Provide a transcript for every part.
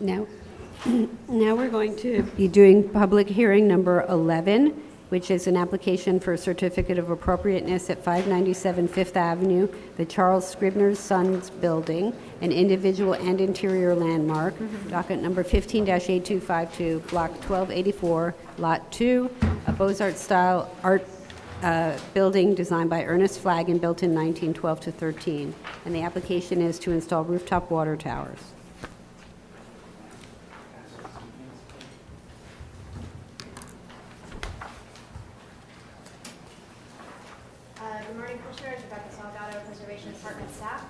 Now, now we're going to be doing public hearing number 11, which is an application for a certificate of appropriateness at 597 Fifth Avenue, the Charles Scribner's Sons Building, an individual and interior landmark, docket number 15-8252, block 1284, lot 2, a Beaux-Arts-style art building designed by Ernest Flagg and built in 1912 to 13. And the application is to install rooftop water towers. Good morning, Commissioners. Rebecca Salgado, Preservation Department staff.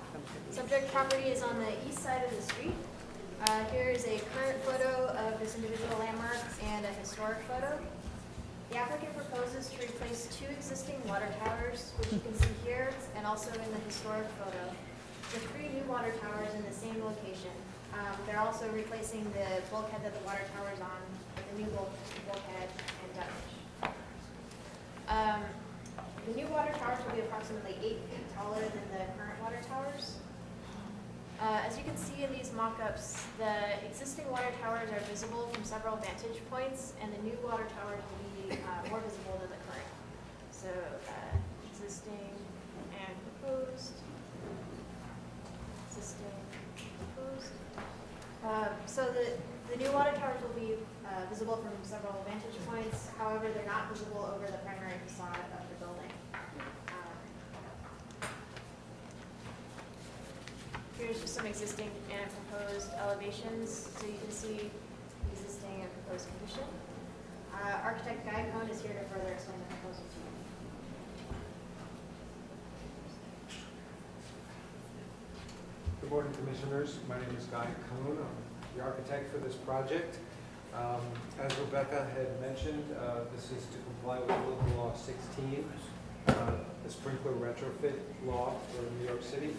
Subject property is on the east side of the street. Here is a current photo of this individual landmark and a historic photo. The applicant proposes to replace 2 existing water towers, which you can see here and also in the historic photo, with 3 new water towers in the same location. They're also replacing the bulkhead that the water tower is on with a new bulkhead and ductwork. The new water towers will be approximately 8 feet taller than the current water towers. As you can see in these mock-ups, the existing water towers are visible from several vantage points, and the new water towers will be more visible than the current. So existing and proposed. Existing, proposed. So the new water towers will be visible from several vantage points. However, they're not visible over the primary facade of the building. Here's just some existing and proposed elevations, so you can see existing and proposed condition. Architect Guy Cohn is here to further explain the proposal to you. Good morning, Commissioners. My name is Guy Cohn. I'm the architect for this project. As Rebecca had mentioned, this is to comply with Local Law 16, the sprinkler retrofit law for New York City.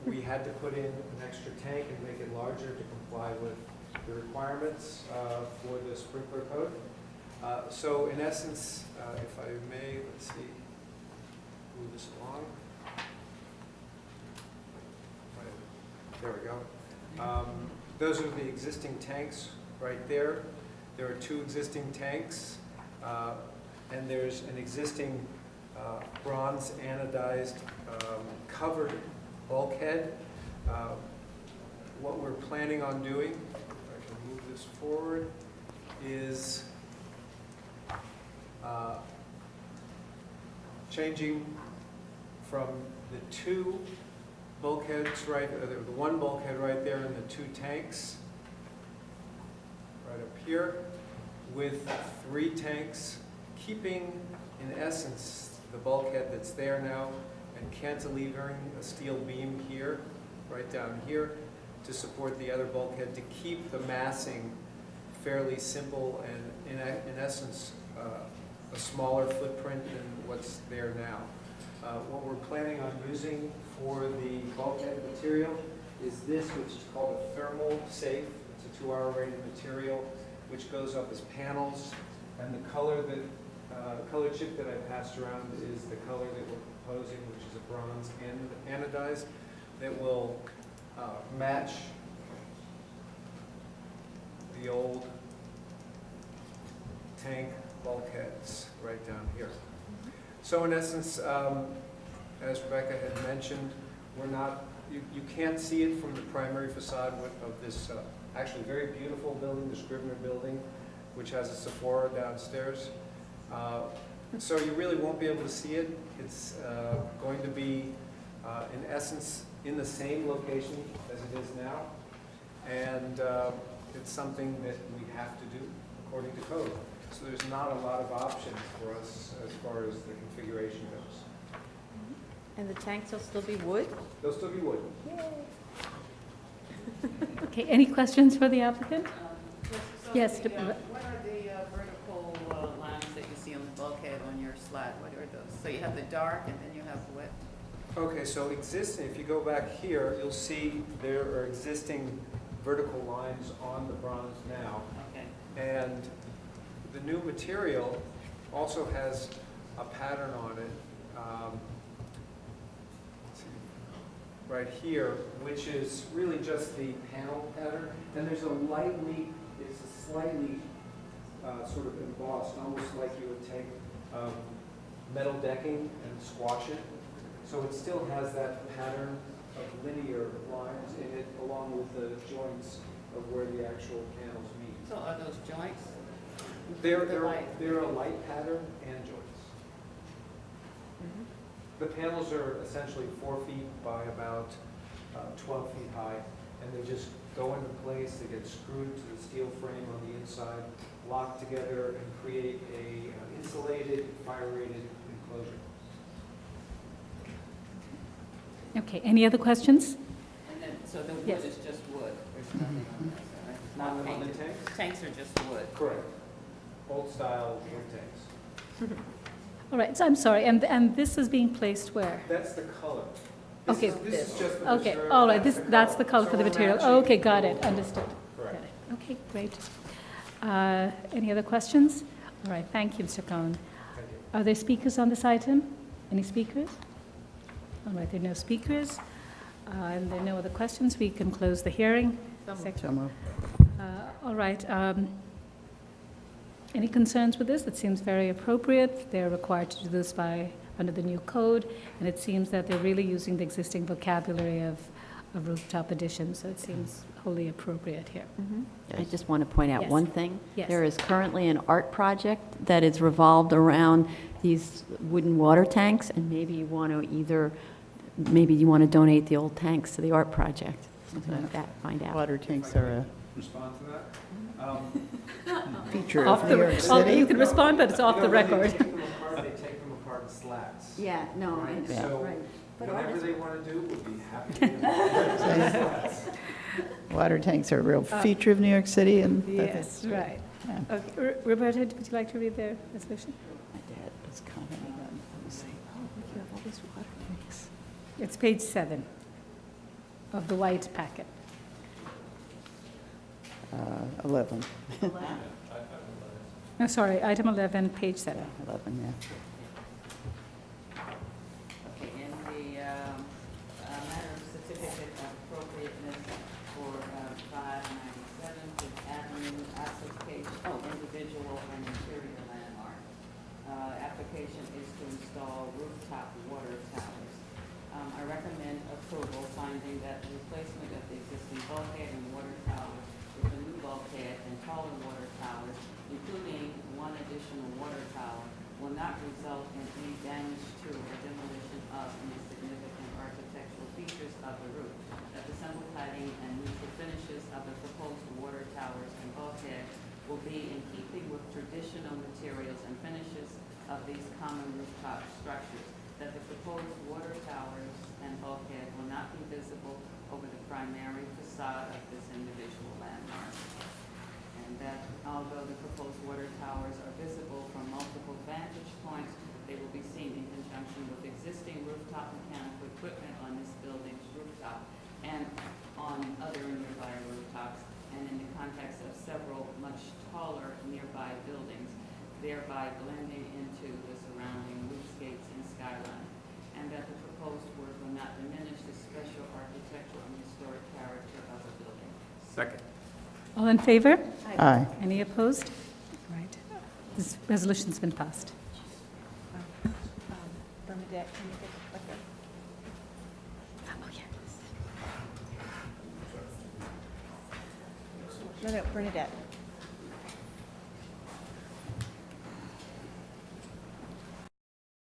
We had to put in an extra tank and make it larger to comply with the requirements for the sprinkler code. So in essence, if I may, let's see, move this along. There we go. Those are the existing tanks right there. There are 2 existing tanks, and there's an existing bronze anodized covered bulkhead. What we're planning on doing, if I can move this forward, is changing from the 2 bulkheads the 1 bulkhead right there and the 2 tanks right up here, with 3 tanks, keeping in essence the bulkhead that's there now and cantilevering a steel beam here, right down here, to support the other bulkhead, to keep the massing fairly simple and in essence a smaller footprint than what's there now. What we're planning on using for the bulkhead material is this, which is called a thermal safe. It's a 2-hour rated material, which goes up as panels, and the color that color chip that I passed around is the color that we're proposing, which is a bronze anodized, that will match the old tank bulkheads right down here. So in essence, as Rebecca had mentioned, we're not, you can't see it from the primary facade of this actually very beautiful building, the Scribner building, which has a Sephora downstairs. So you really won't be able to see it. It's going to be, in essence, in the same location as it is now. And it's something that we have to do according to code. So there's not a lot of options for us as far as the configuration goes. And the tanks will still be wood? They'll still be wood. Okay, any questions for the applicant? Yes, What are the vertical lines that you see on the bulkhead on your slide? What are those? So you have the dark and then you have wet. Okay, so existing, if you go back here, you'll see there are existing vertical lines on the bronze now. Okay. And the new material also has a pattern on it. Let's see. right here, which is really just the panel pattern. And there's it's a slightly sort of embossed, almost like you would take metal decking and squash it. So it still has that pattern of linear lines in it, along with the joints of where the actual panels meet. So are those joints? They're The a light pattern and joints. The panels are essentially 4 feet by about 12 feet high, and they just go into place, they get screwed to the steel frame on the inside, locked together, and create a insulated, fire-rated enclosure. Okay, any other questions? And then, so the wood Yes. is just wood, there's nothing on this, right? It's not On the painted. tanks? Tanks are just wood. Correct. Old-style wood tanks. All right, so I'm sorry, and this is being placed where? That's the color. Okay. This is just the Okay, material. all right, that's the color So for the we're material. matching Okay, got the it, old- understood. Got Correct. it. Okay, great. Any other questions? All right, thank you, Mr. Cohen. Thank you. Are there speakers on this item? Any speakers? All right, there are no speakers, and there are no other questions. We can close the hearing. All right. Any concerns with this? It seems very appropriate. They're required to do this under the new code, and it seems that they're really using the existing vocabulary of rooftop addition, so it seems wholly appropriate here. I just want to point out Yes. one thing. Yes. There is currently an art project that is revolved around these wooden water tanks, and maybe you want to donate the old tanks to the art project, something like that, find out. Water tanks are a Respond to that? feature Off of the- New York oh, City. you can respond, but it's off the You know, when record. They take them apart in slats. Yeah, no, Right? I- So right. But whatever artists- they want to do, we'll be happy to give them slats. Water tanks are a real feature of New York City, and Yes, right. Yeah. Okay, Roberta, would you like to read the resolution? My dad was commenting on, saying, oh, look, you have all these water tanks. It's page 7 of the white packet. 11. Oh, sorry, item 11, page 7. 11, yeah. Okay, in the matter of certificate of appropriateness for 597 Fifth Avenue, application, individual and interior landmark. Application is to install rooftop water towers. I recommend approval, finding that the replacement of the existing bulkhead and water tower with a new bulkhead and taller water towers, including one additional water tower, will not result in any damage to or demolition of any significant architectural features of the roof. That the simple cladding and neutral finishes of the proposed water towers and bulkhead will be in keeping with traditional materials and finishes of these common rooftop structures. That the proposed water towers and bulkhead will not be visible over the primary facade of this individual landmark. And that although the proposed water towers are visible from multiple vantage points, they will be seen in conjunction with existing rooftop mechanical equipment on this building's rooftop and on other nearby rooftops, and in the context of several much taller nearby buildings, thereby blending into the surrounding roofscapes and skyline. And that the proposed work will not diminish the special architectural and historic character of the building. Second. All in favor? Aye. Any opposed? All right. This resolution's been passed. Bernadette, can you get the clicker? Oh, yeah. No, Bernadette.